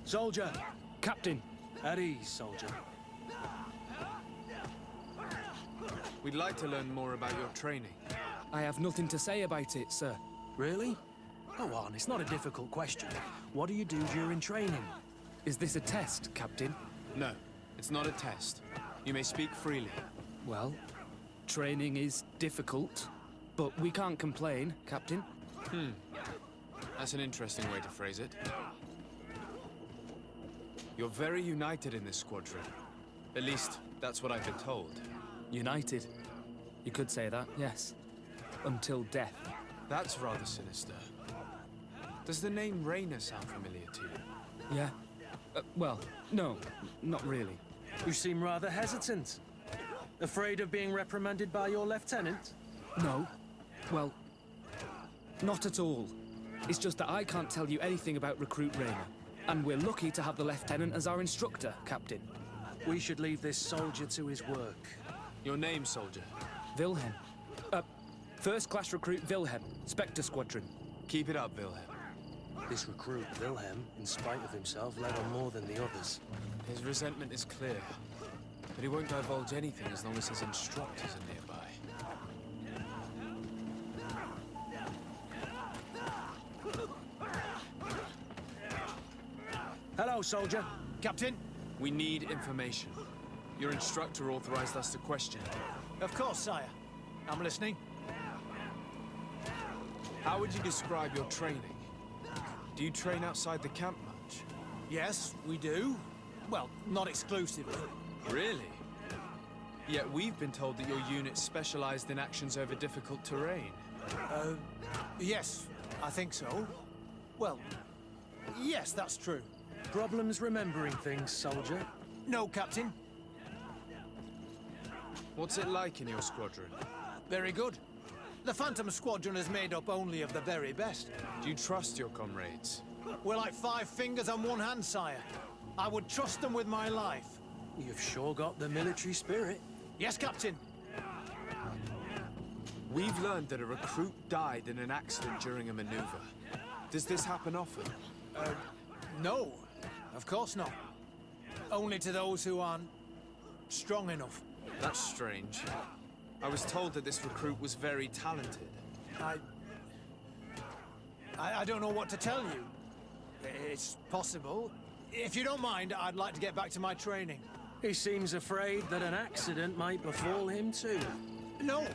Soldier! Captain! At ease, soldier. We'd like to learn more about your training. I have nothing to say about it, sir. Really? Go on, it's not a difficult question. What do you do during training? Is this a test, Captain? No, it's not a test. You may speak freely. Well, training is difficult, but we can't complain, Captain. That's an interesting way to phrase it. You're very united in this squadron. At least, that's what I've been told. United. You could say that, yes. Until death. That's rather sinister. Does the name Raynor sound familiar to you? Yeah. Well, no, not really. You seem rather hesitant. Afraid of being reprimanded by your lieutenant? No. Well, not at all. It's just that I can't tell you anything about Recruit Raynor. And we're lucky to have the Lieutenant as our instructor, Captain. We should leave this soldier to his work. Your name, soldier? Wilhelm. First Class Recruit Wilhelm, Spectre Squadron. Keep it up, Wilhelm. This recruit, Wilhelm, in spite of himself, led on more than the others. His resentment is clear, but he won't divulge anything as long as his instructors are nearby. Hello, soldier. Captain? We need information. Your instructor authorized us to question. Of course, sire. I'm listening. How would you describe your training? Do you train outside the camp much? Yes, we do. Well, not exclusively. Really? Yet we've been told that your unit specialized in actions over difficult terrain. Yes, I think so. Well, yes, that's true. Problems remembering things, soldier? No, Captain. What's it like in your squadron? Very good. The Phantom Squadron is made up only of the very best. Do you trust your comrades? We're like 5 fingers on one hand, sire. I would trust them with my life. You've sure got the military spirit. Yes, Captain. We've learned that a recruit died in an accident during a maneuver. Does this happen often? No, of course not. Only to those who aren't strong enough. That's strange. I was told that this recruit was very talented. I don't know what to tell you. It's possible. If you don't mind, I'd like to get back to my training. He seems afraid that an accident might befall him too. No,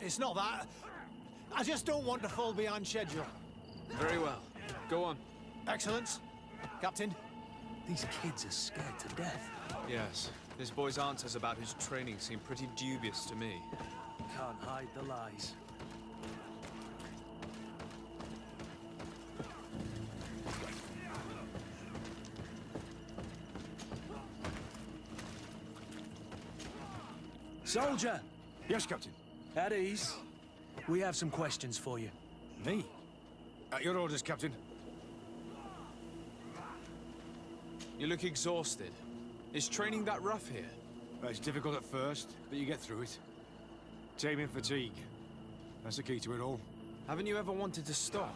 it's not that. I just don't want to fall behind schedule. Very well. Go on. Excellence. Captain. These kids are scared to death. Yes. This boy's answers about his training seem pretty dubious to me. Can't hide the lies. Soldier! Yes, Captain. At ease. We have some questions for you. Me? At your orders, Captain. You look exhausted. Is training that rough here? Well, it's difficult at first, but you get through it. Taming fatigue. That's the key to it all. Haven't you ever wanted to stop?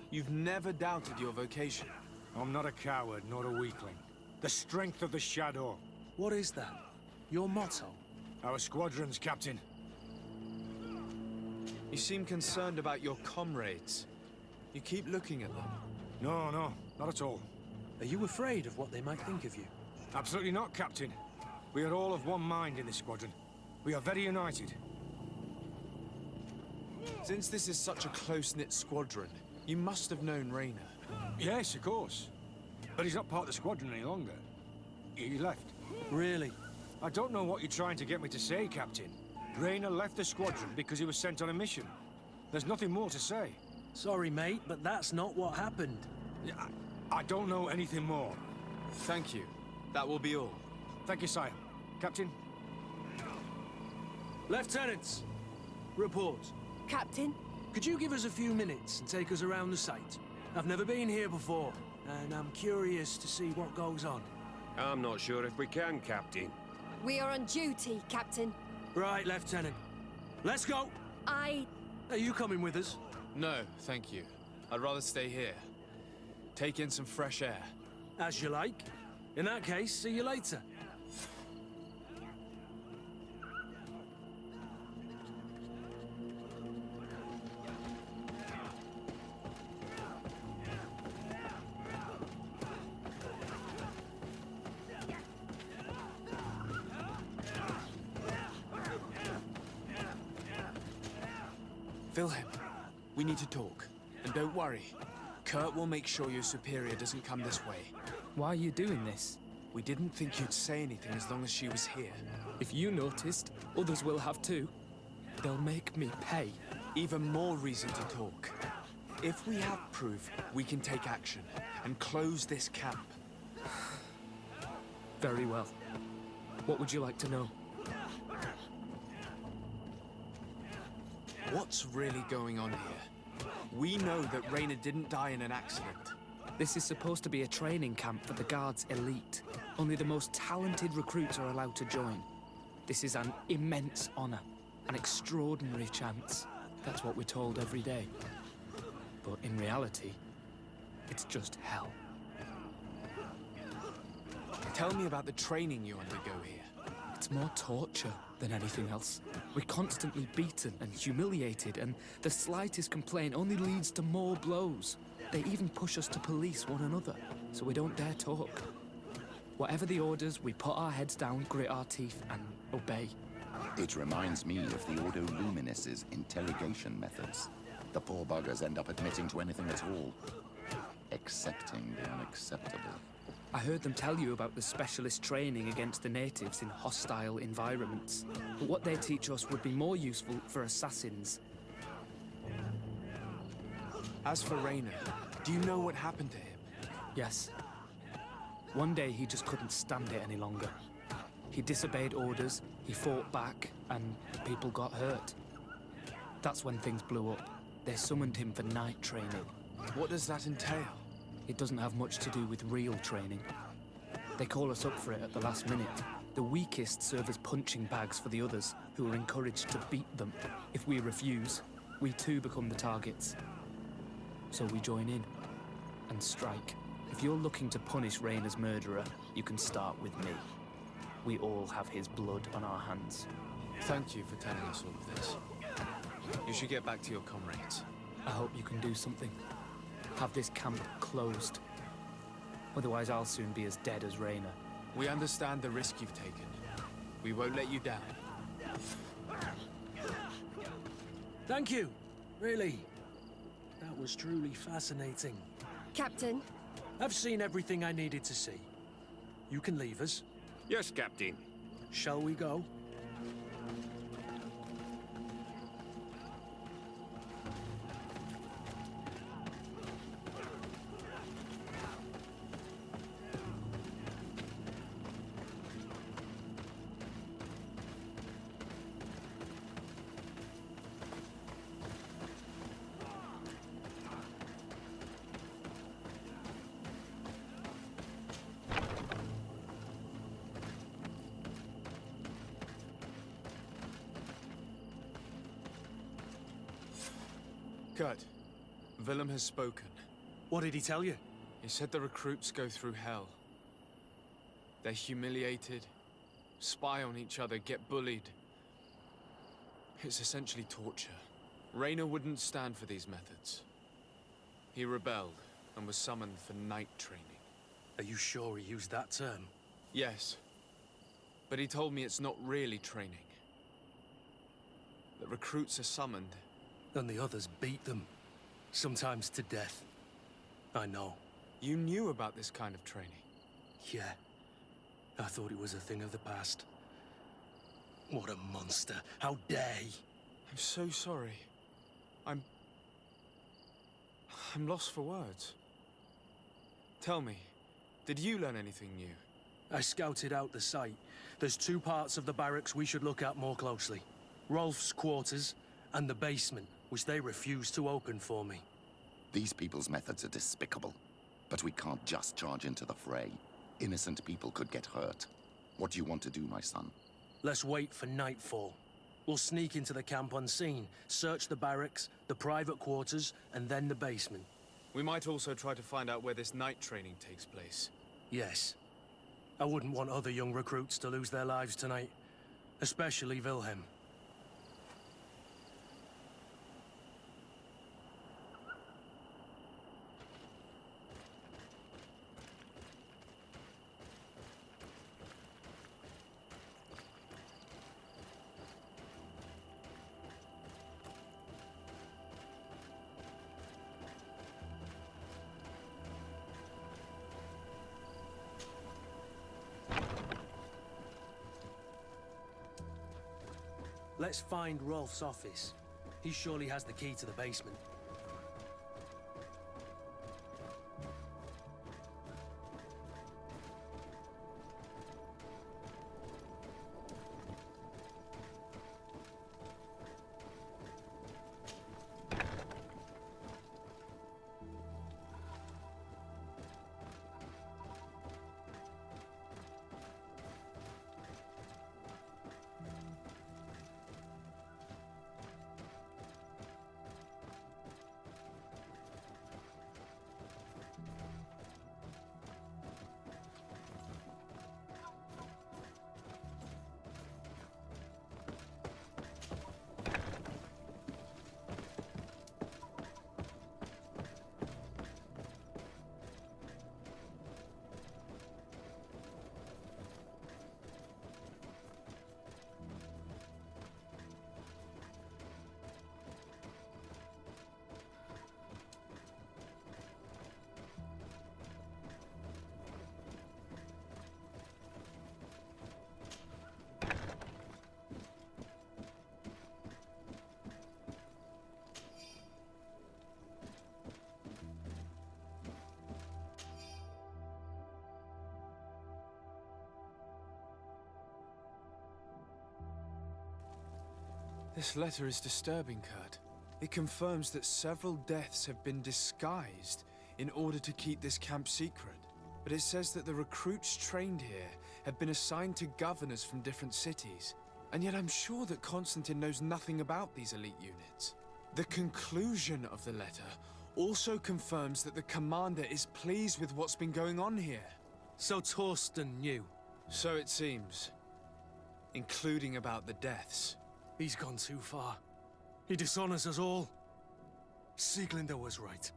You've never doubted your vocation. I'm not a coward, nor a weakling. The strength of the Shadow. What is that? Your motto? Our squadron's, Captain. You seem concerned about your comrades. You keep looking at them. No, not at all. Are you afraid of what they might think of you? Absolutely not, Captain. We are all of one mind in this squadron. We are very united. Since this is such a close-knit squadron, you must have known Raynor. Yes, of course. But he's not part of the squadron any longer. He left. Really? I don't know what you're trying to get me to say, Captain. Raynor left the squadron because he was sent on a mission. There's nothing more to say. Sorry, mate, but that's not what happened. I don't know anything more. Thank you. That will be all. Thank you, sire. Captain? Lieutenants, report. Captain? Could you give us a few minutes and take us around the site? I've never been here before, and I'm curious to see what goes on. I'm not sure if we can, Captain. We are on duty, Captain. Right, Lieutenant. Let's go! Are you coming with us? No, thank you. I'd rather stay here. Take in some fresh air. As you like. In that case, see you later. Wilhelm, we need to talk. And don't worry, Kurt will make sure your superior doesn't come this way. Why are you doing this? We didn't think you'd say anything as long as she was here. If you noticed, others will have too. They'll make me pay. Even more reason to talk. If we have proof, we can take action and close this camp. Very well. What would you like to know? What's really going on here? We know that Rainer didn't die in an accident. This is supposed to be a training camp for the Guard's elite. Only the most talented recruits are allowed to join. This is an immense honor, an extraordinary chance. That's what we're told every day. But in reality, it's just hell. Tell me about the training you undergo here. It's more torture than anything else. We're constantly beaten and humiliated, and the slightest complaint only leads to more blows. They even push us to police one another, so we don't dare talk. Whatever the orders, we put our heads down, grit our teeth, and obey. It reminds me of the Ordo Luminis' interrogation methods. The poor buggers end up admitting to anything at all, accepting the unacceptable. I heard them tell you about the specialist training against the natives in hostile environments. But what they teach us would be more useful for assassins. As for Rainer, do you know what happened to him? Yes. One day he just couldn't stand it any longer. He disobeyed orders, he fought back, and people got hurt. That's when things blew up. They summoned him for night training. What does that entail? It doesn't have much to do with real training. They call us up for it at the last minute. The weakest serve as punching bags for the others, who are encouraged to beat them. If we refuse, we too become the targets. So we join in and strike. If you're looking to punish Rainer's murderer, you can start with me. We all have his blood on our hands. Thank you for telling us all of this. You should get back to your comrades. I hope you can do something. Have this camp closed. Otherwise, I'll soon be as dead as Rainer. We understand the risk you've taken. We won't let you down. Thank you. Really. That was truly fascinating. Captain, I've seen everything I needed to see. You can leave us. Yes, Captain. Shall we go? Kurt, Willem has spoken. What did he tell you? He said the recruits go through hell. They're humiliated, spy on each other, get bullied. It's essentially torture. Rainer wouldn't stand for these methods. He rebelled and was summoned for night training. Are you sure he used that term? Yes, but he told me it's not really training. The recruits are summoned. And the others beat them. Sometimes to death. I know. You knew about this kind of training? Yeah. I thought it was a thing of the past. What a monster. How dare he? I'm so sorry. I'm lost for words. Tell me, did you learn anything new? I scouted out the site. There's two parts of the barracks we should look at more closely. Rolf's quarters and the basement, which they refused to open for me. These people's methods are despicable, but we can't just charge into the fray. Innocent people could get hurt. What do you want to do, my son? Let's wait for nightfall. We'll sneak into the camp unseen, search the barracks, the private quarters, and then the basement. We might also try to find out where this night training takes place. Yes. I wouldn't want other young recruits to lose their lives tonight. Especially Wilhelm. Let's find Rolf's office. He surely has the key to the basement. This letter is disturbing, Kurt. It confirms that several deaths have been disguised in order to keep this camp secret. But it says that the recruits trained here have been assigned to governors from different cities. And yet I'm sure that Constantine knows nothing about these elite units. The conclusion of the letter also confirms that the commander is pleased with what's been going on here. So Torsten knew. So it seems. Including about the deaths. He's gone too far. He dishonors us all. Sieglinder was right.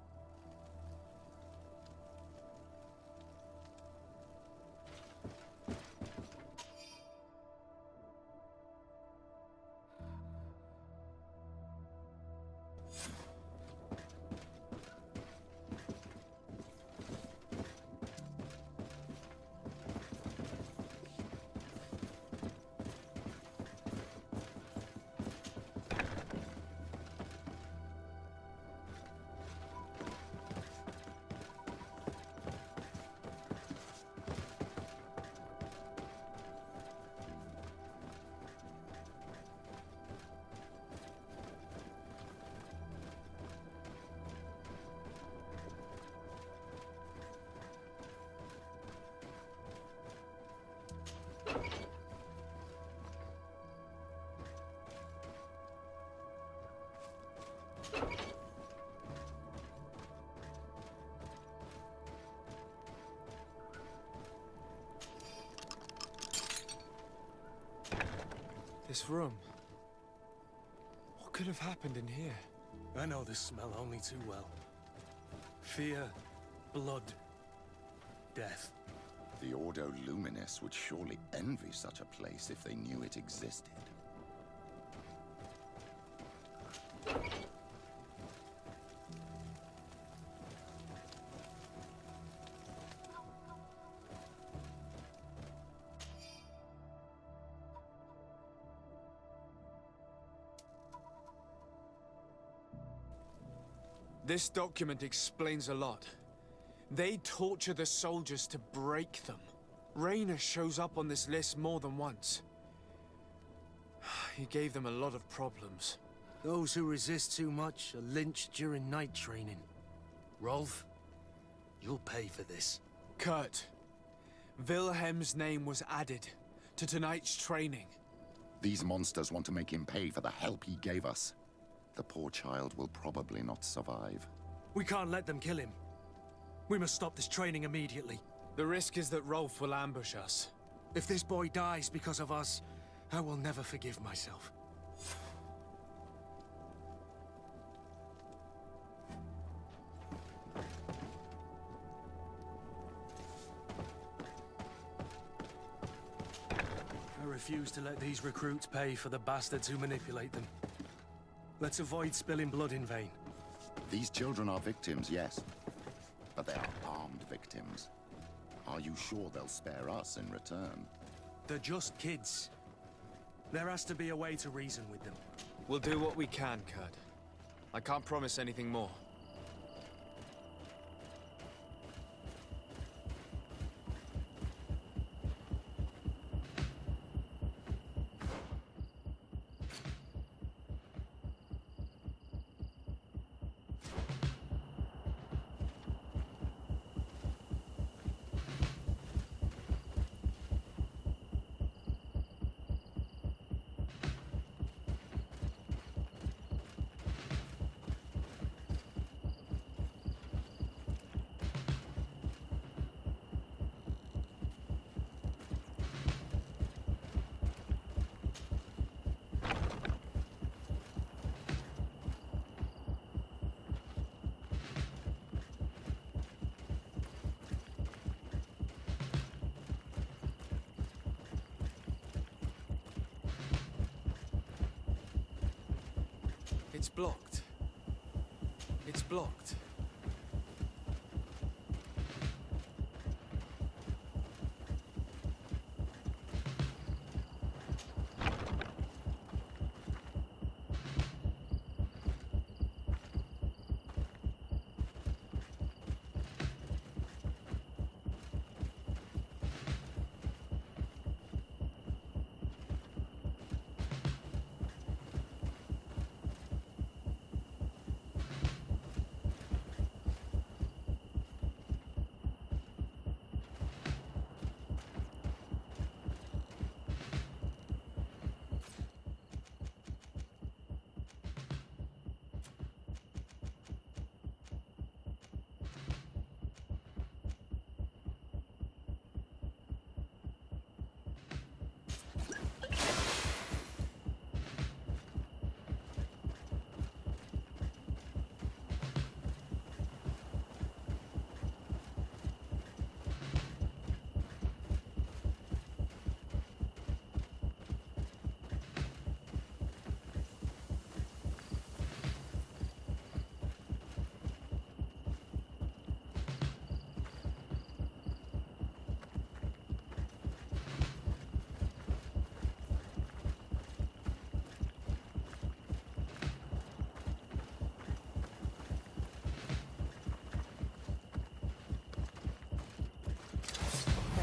This room. What could have happened in here? I know this smell only too well. Fear, blood, death. The Ordo Luminis would surely envy such a place if they knew it existed. This document explains a lot. They torture the soldiers to break them. Rainer shows up on this list more than once. He gave them a lot of problems. Those who resist too much are lynched during night training. Rolf, you'll pay for this. Kurt, Wilhelm's name was added to tonight's training. These monsters want to make him pay for the help he gave us. The poor child will probably not survive. We can't let them kill him. We must stop this training immediately. The risk is that Rolf will ambush us. If this boy dies because of us, I will never forgive myself. I refuse to let these recruits pay for the bastards who manipulate them. Let's avoid spilling blood in vain. These children are victims, yes. But they are armed victims. Are you sure they'll spare us in return? They're just kids. There has to be a way to reason with them. We'll do what we can, Kurd. I can't promise anything more. It's blocked. It's blocked.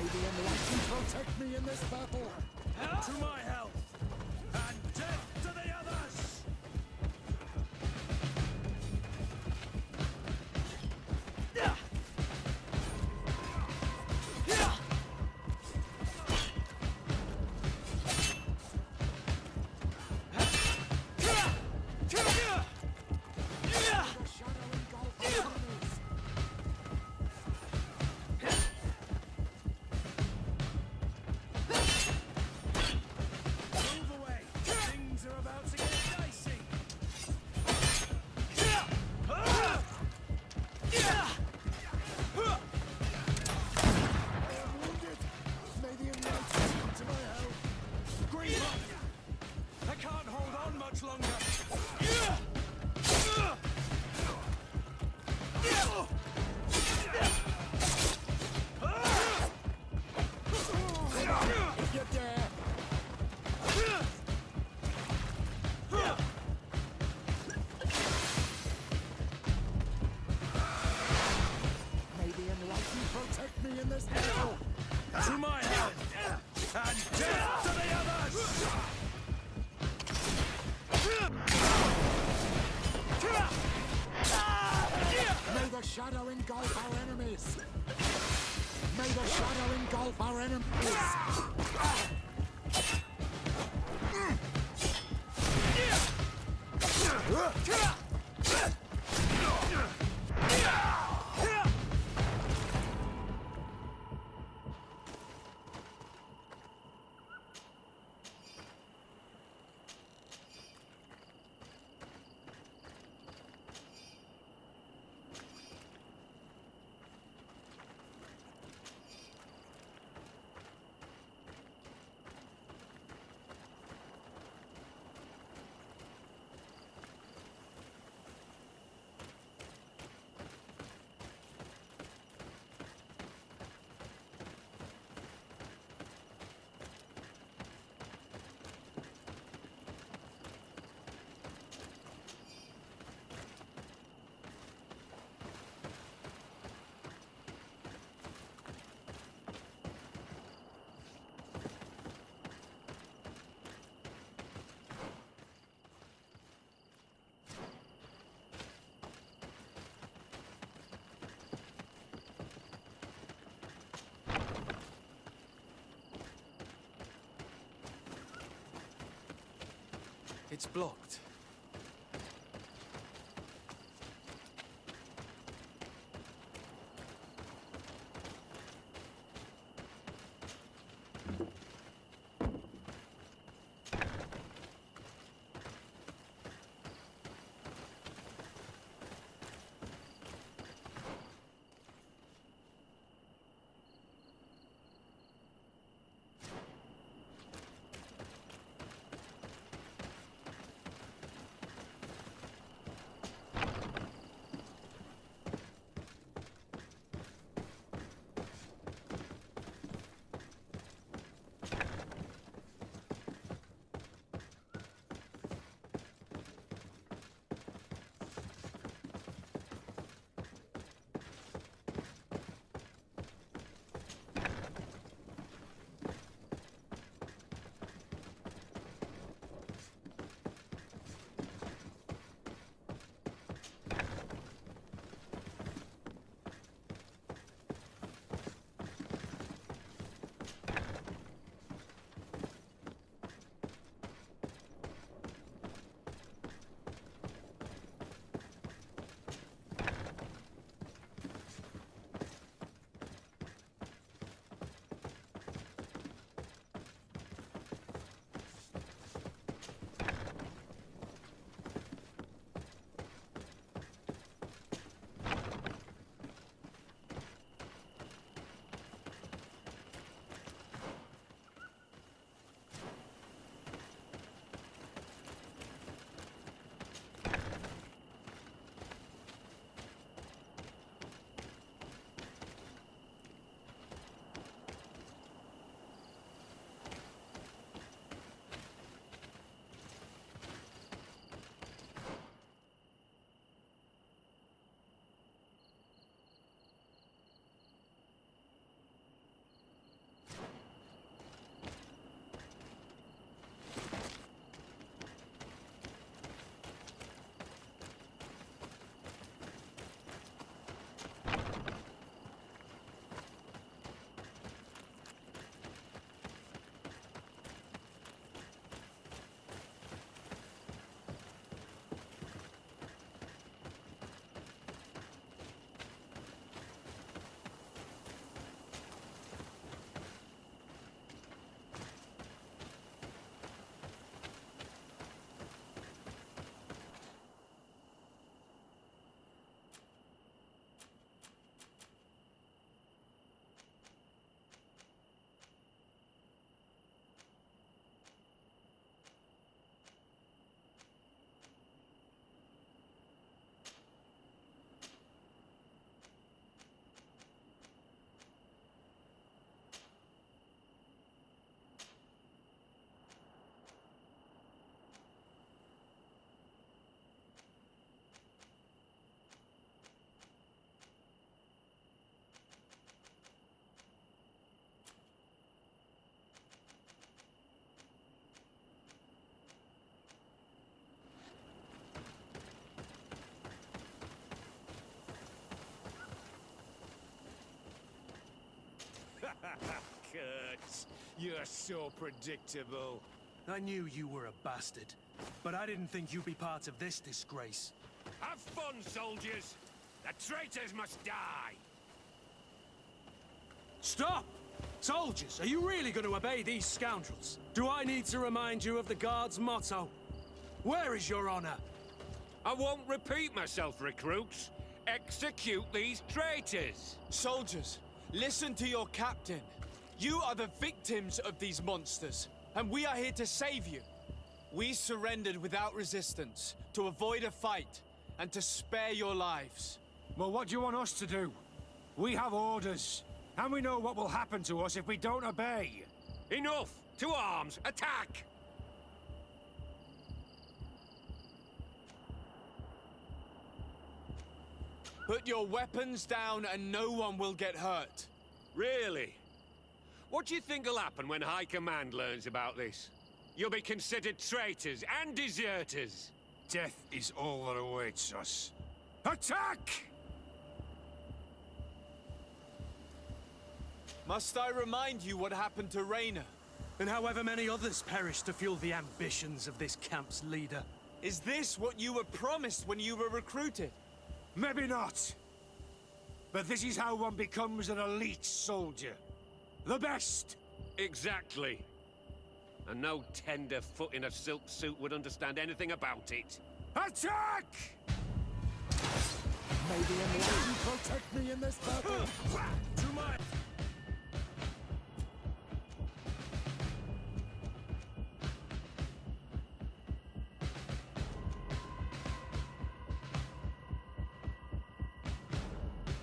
The enlightened protect me in this battle. To my health, and death to the others! To my health, and death to the others! May the shadow engulf our enemies! May the shadow engulf our enemies! It's blocked. Kurt, you're so predictable. I knew you were a bastard, but I didn't think you'd be part of this disgrace. Have fun, soldiers! The traitors must die! Stop! Soldiers, are you really going to obey these scoundrels? Do I need to remind you of the Guard's motto? Where is your honor? I won't repeat myself, recruits. Execute these traitors! Soldiers, listen to your captain. You are the victims of these monsters, and we are here to save you. We surrendered without resistance, to avoid a fight, and to spare your lives. Well, what do you want us to do? We have orders, and we know what will happen to us if we don't obey. Enough! To arms! Attack! Put your weapons down and no one will get hurt. Really? What do you think will happen when High Command learns about this? You'll be considered traitors and deserters. Death is all that awaits us. Attack! Must I remind you what happened to Raina? And however many others perished to fuel the ambitions of this camp's leader. Is this what you were promised when you were recruited? Maybe not. But this is how one becomes an elite soldier. The best! Exactly. And no tenderfoot in a silk suit would understand anything about it. Attack! May the enlightened protect me in this battle. To my...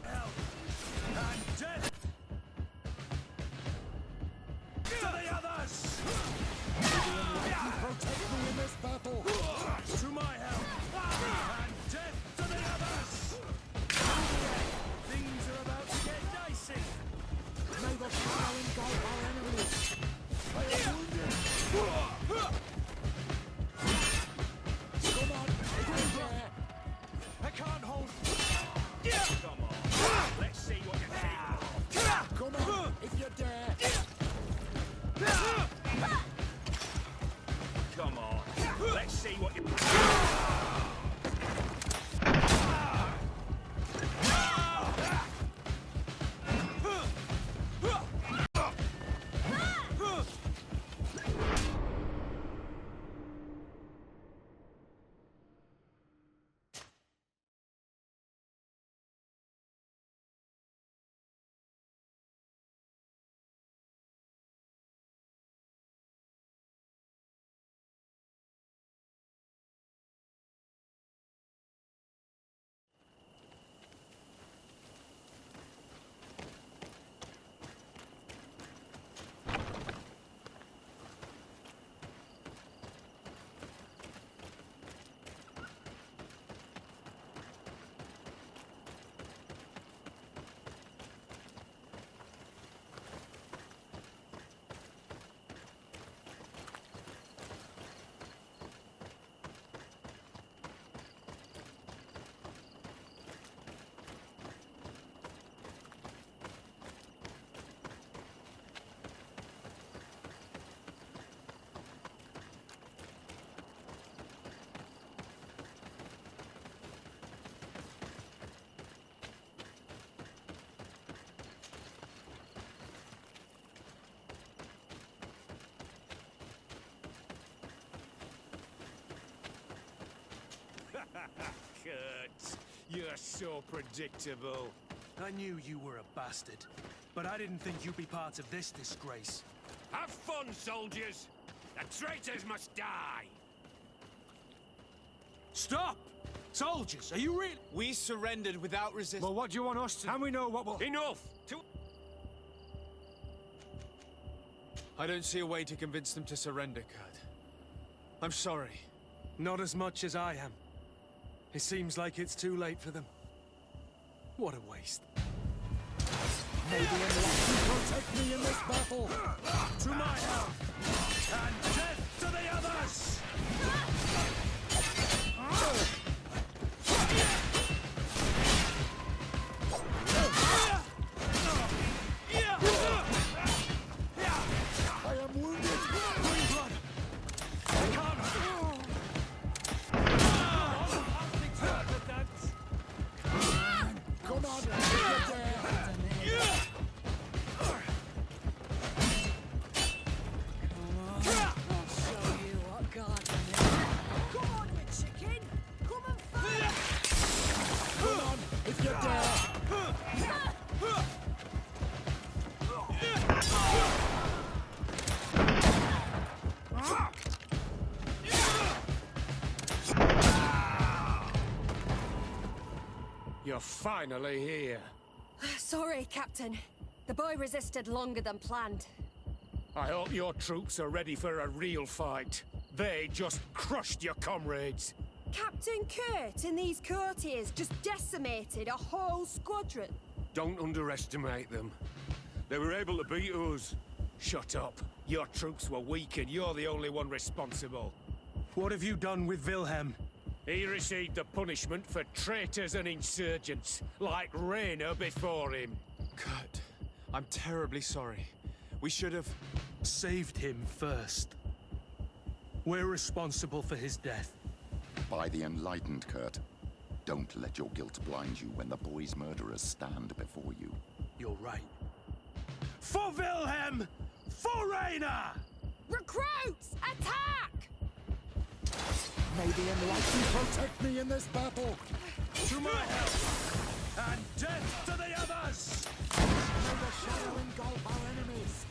Hell and death! To the others! May the enlightened protect me in this battle. To my help! And death to the others! Things are about to get dicey! May the shadow engulf our enemies. I am wounded. Come on, if you're there. I can't hold... Come on, let's see what you think. Come on, if you're there. Come on, let's see what you... Kurt, you're so predictable. I knew you were a bastard, but I didn't think you'd be part of this disgrace. Have fun, soldiers! The traitors must die! Stop! Soldiers, are you really... We surrendered without resistance. Well, what do you want us to... And we know what will... Enough! I don't see a way to convince them to surrender, Kurt. I'm sorry. Not as much as I am. It seems like it's too late for them. What a waste. May the enlightened protect me in this battle. To my help! And death to the others! I am wounded. Bring blood! I can't... Come on, if you're there. Come on, if you're there. You're finally here. Sorry, Captain. The boy resisted longer than planned. I hope your troops are ready for a real fight. They just crushed your comrades. Captain Kurt and these courtiers just decimated a whole squadron. Don't underestimate them. They were able to beat us. Shut up. Your troops were weak and you're the only one responsible. What have you done with Wilhelm? He received the punishment for traitors and insurgents, like Rainer before him. Kurt, I'm terribly sorry. We should have... Saved him first. We're responsible for his death. By the enlightened, Kurt. Don't let your guilt blind you when the boy's murderers stand before you. You're right. For Wilhelm! For Rainer! Recruits! Attack! May the enlightened protect me in this battle. To my help! And death to the others! May the shadow engulf our enemies.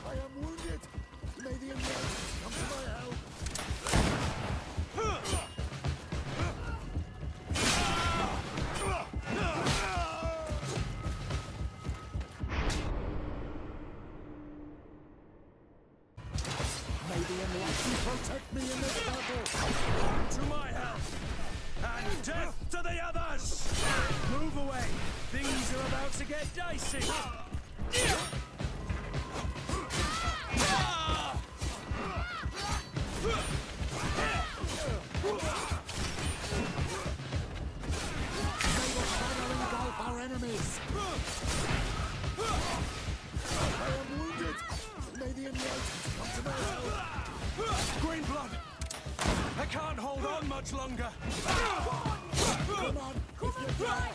I am wounded. May the enlightened come to my help. May the enlightened protect me in this battle. To my help! And death to the others! Move away! Things are about to get dicey! May the shadow engulf our enemies. I am wounded. May the enlightened come to my help. Green blood! I can't hold on much longer! Come on, if you dare.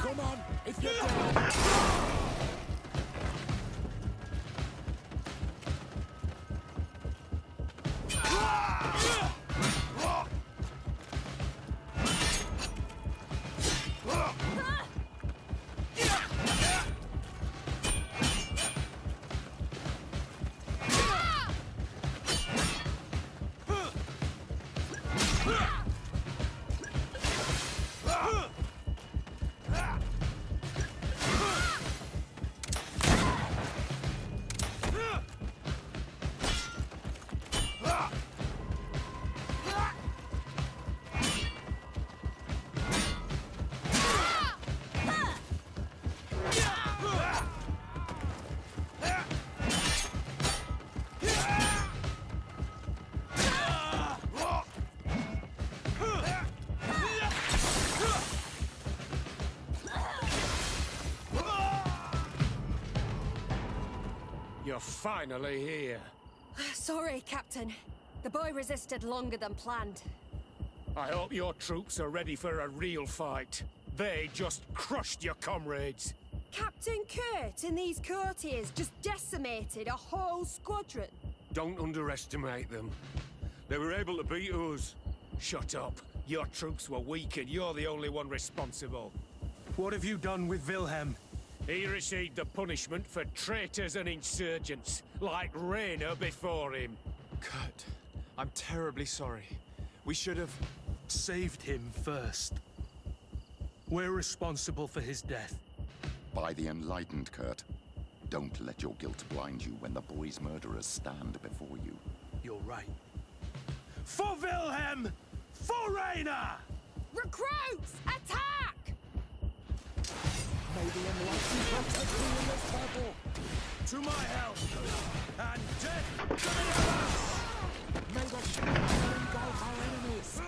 Come on, if you dare. You're finally here. Sorry, Captain. The boy resisted longer than planned. I hope your troops are ready for a real fight. They just crushed your comrades. Captain Kurt and these courtiers just decimated a whole squadron. Don't underestimate them. They were able to beat us. Shut up. Your troops were weak and you're the only one responsible. What have you done with Wilhelm? He received the punishment for traitors and insurgents, like Rainer before him. Kurt, I'm terribly sorry. We should have... Saved him first. We're responsible for his death. By the enlightened, Kurt. Don't let your guilt blind you when the boy's murderers stand before you. You're right. For Wilhelm! For Rainer! Recruits! Attack! May the enlightened protect me in this battle. To my help! And death to the others! May the shadow engulf our enemies.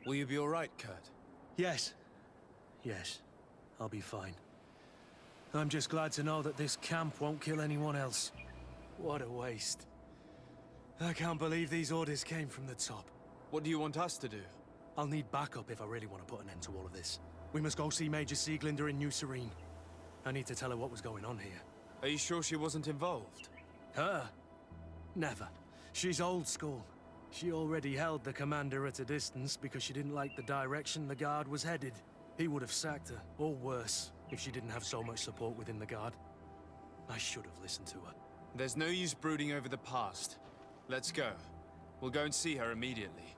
Will you be all right, Kurt? Yes. Yes. I'll be fine. I'm just glad to know that this camp won't kill anyone else. What a waste. I can't believe these orders came from the top. What do you want us to do? I'll need backup if I really want to put an end to all of this. We must go see Major Sieglinder in New Serene. I need to tell her what was going on here. Are you sure she wasn't involved? Her? Never. She's old school. She already held the commander at a distance because she didn't like the direction the Guard was headed. He would have sacked her, or worse, if she didn't have so much support within the Guard. I should have listened to her. There's no use brooding over the past. Let's go. We'll go and see her immediately.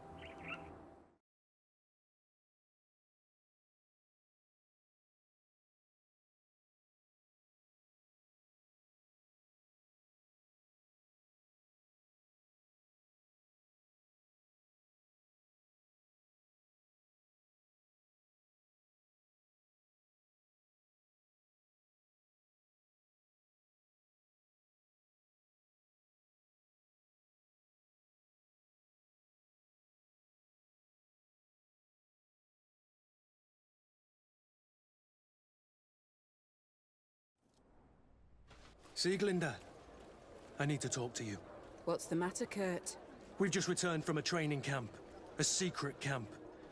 Sieglinder, I need to talk to you. What's the matter, Kurt? We've just returned from a training camp. A secret camp,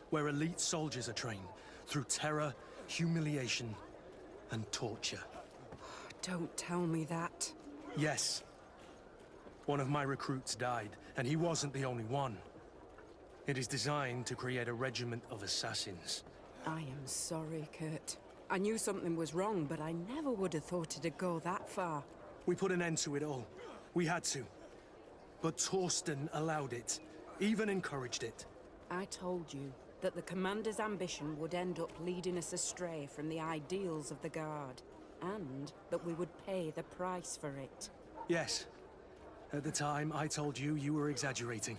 where elite soldiers are trained through terror, humiliation, and torture. Don't tell me that. Yes. One of my recruits died, and he wasn't the only one. It is designed to create a regiment of assassins. I am sorry, Kurt. I knew something was wrong, but I never would have thought it'd go that far. We put an end to it all. We had to. But Torsten allowed it, even encouraged it. I told you that the Commander's ambition would end up leading us astray from the ideals of the Guard, and that we would pay the price for it. Yes. At the time, I told you you were exaggerating.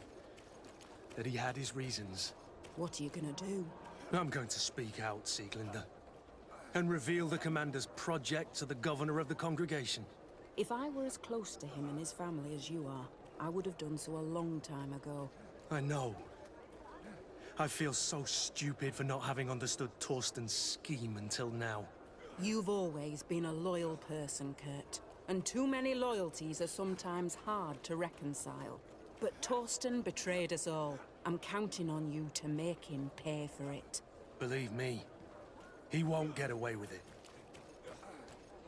That he had his reasons. What are you gonna do? I'm going to speak out, Sieglinder. And reveal the Commander's project to the Governor of the Congregation. If I were as close to him and his family as you are, I would have done so a long time ago. I know. I feel so stupid for not having understood Torsten's scheme until now. You've always been a loyal person, Kurt. And too many loyalties are sometimes hard to reconcile. But Torsten betrayed us all. I'm counting on you to make him pay for it. Believe me, he won't get away with it.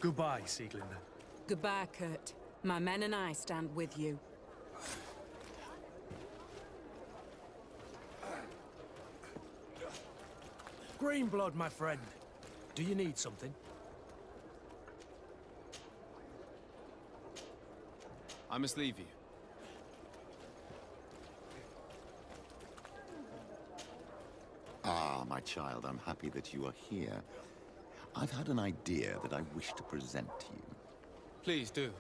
Goodbye, Sieglinder. Goodbye, Kurt. My men and I stand with you. Greenblood, my friend. Do you need something? I must leave you. Ah, my child, I'm happy that you are here. I've had an idea that I wish to present to you. Please do.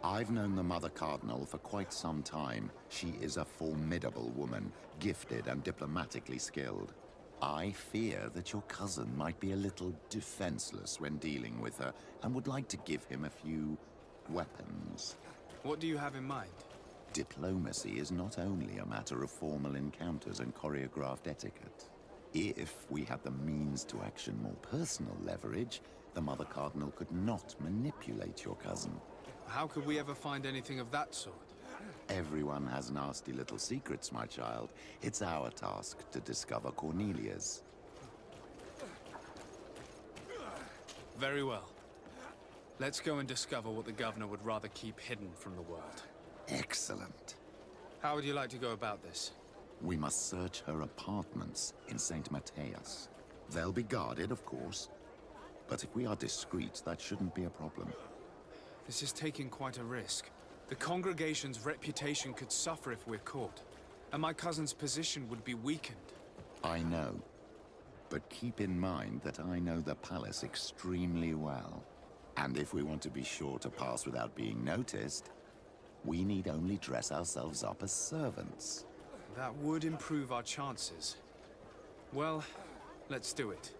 I've known the Mother Cardinal for quite some time. She is a formidable woman, gifted and diplomatically skilled. I fear that your cousin might be a little defenseless when dealing with her, and would like to give him a few weapons. What do you have in mind? Diplomacy is not only a matter of formal encounters and choreographed etiquette. If we had the means to action more personal leverage, the Mother Cardinal could not manipulate your cousin. How could we ever find anything of that sort? Everyone has nasty little secrets, my child. It's our task to discover Cornelia's. Very well. Let's go and discover what the Governor would rather keep hidden from the world. Excellent. How would you like to go about this? We must search her apartments in St. Matthias. They'll be guarded, of course. But if we are discreet, that shouldn't be a problem. This is taking quite a risk. The congregation's reputation could suffer if we're caught, and my cousin's position would be weakened. I know. But keep in mind that I know the palace extremely well. And if we want to be sure to pass without being noticed, we need only dress ourselves up as servants. That would improve our chances. Well, let's do it.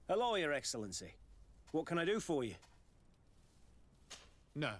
Hello, Your Excellency. What can I do for you? No.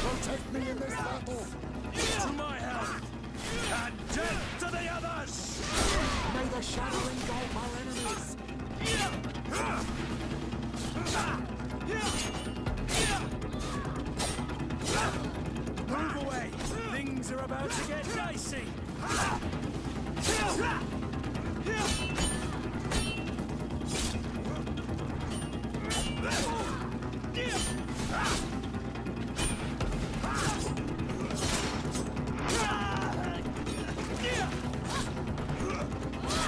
Protect me in this battle! To my help! And death to the others! May the shadow engulf our enemies! Move away! Things are about to get dicey!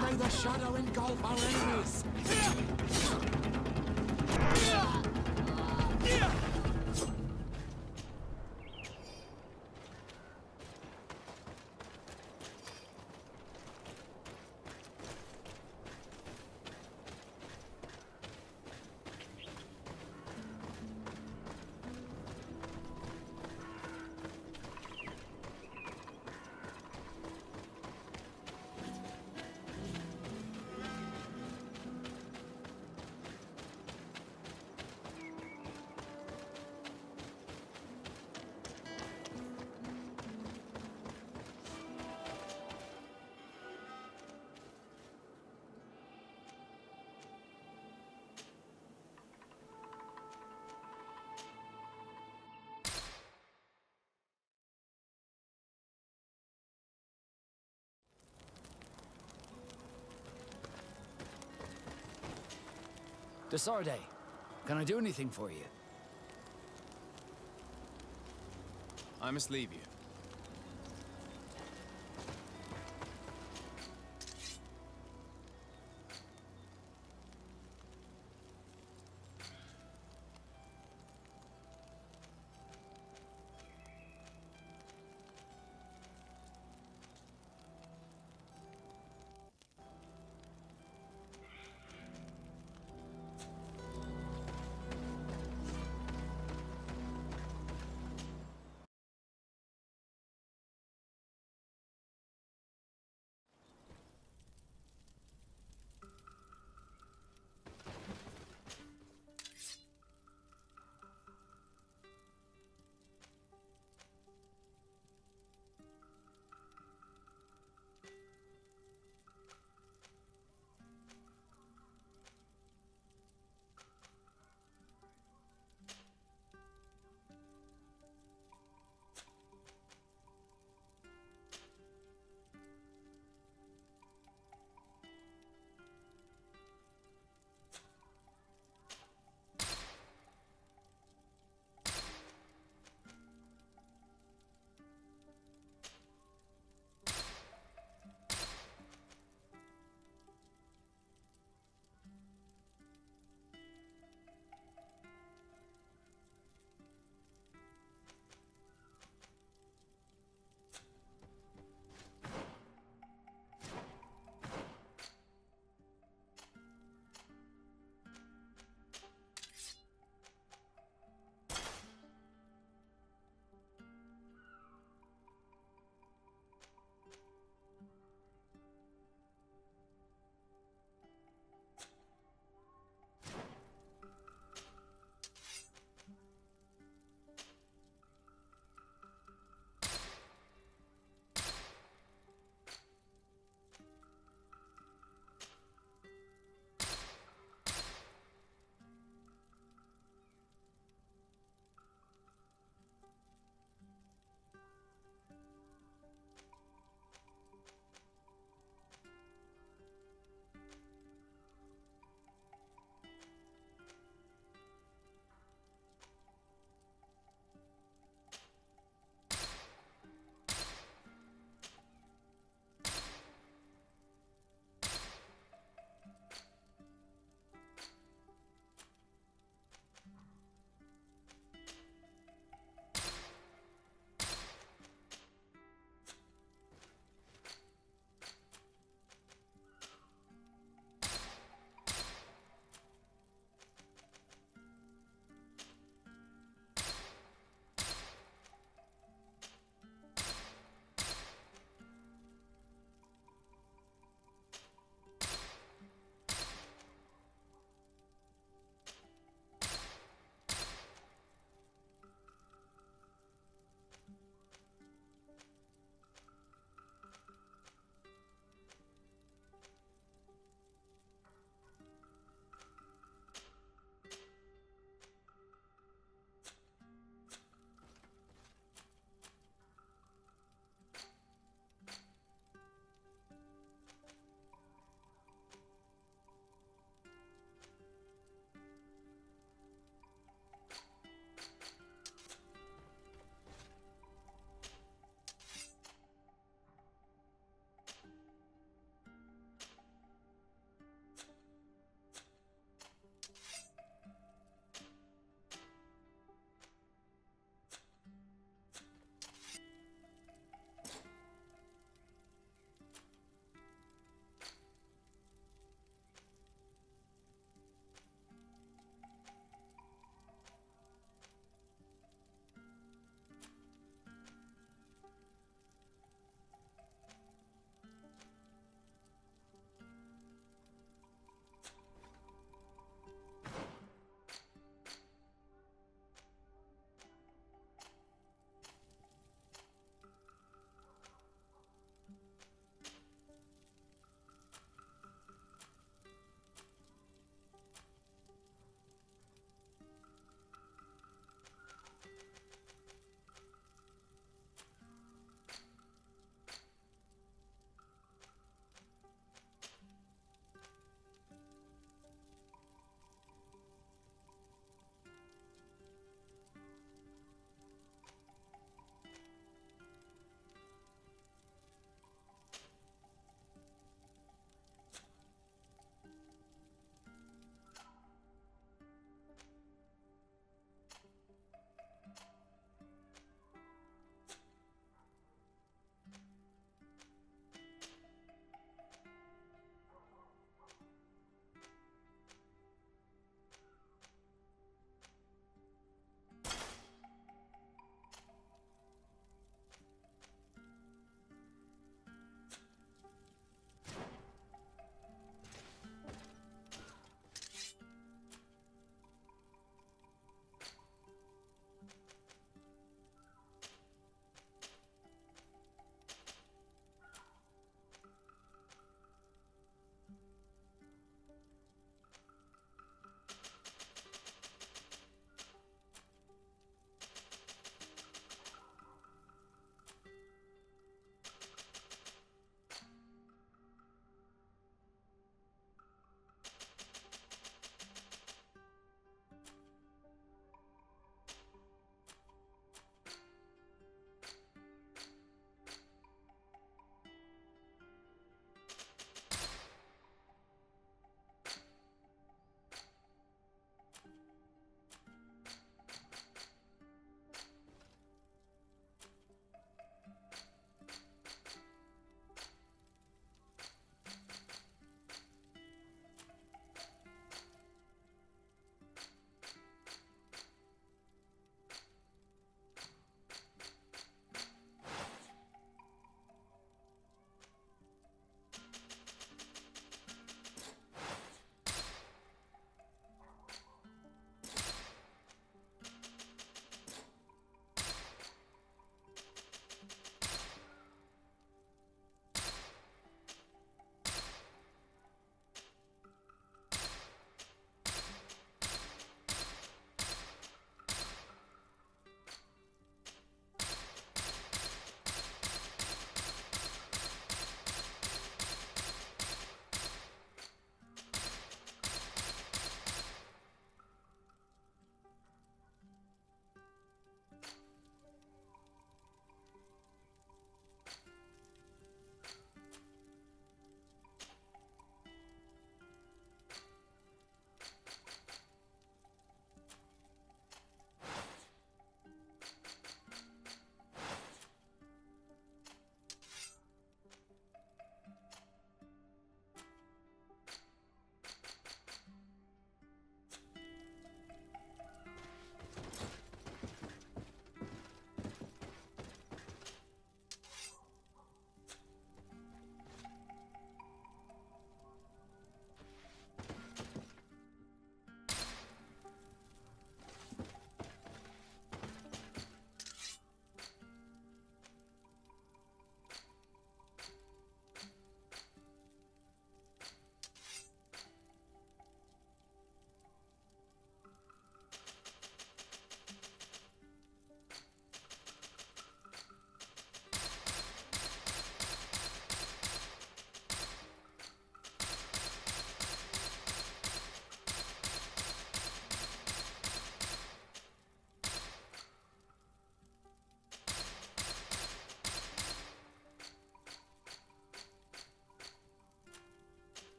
May the shadow engulf our enemies! Desarde, can I do anything for you? I must leave you.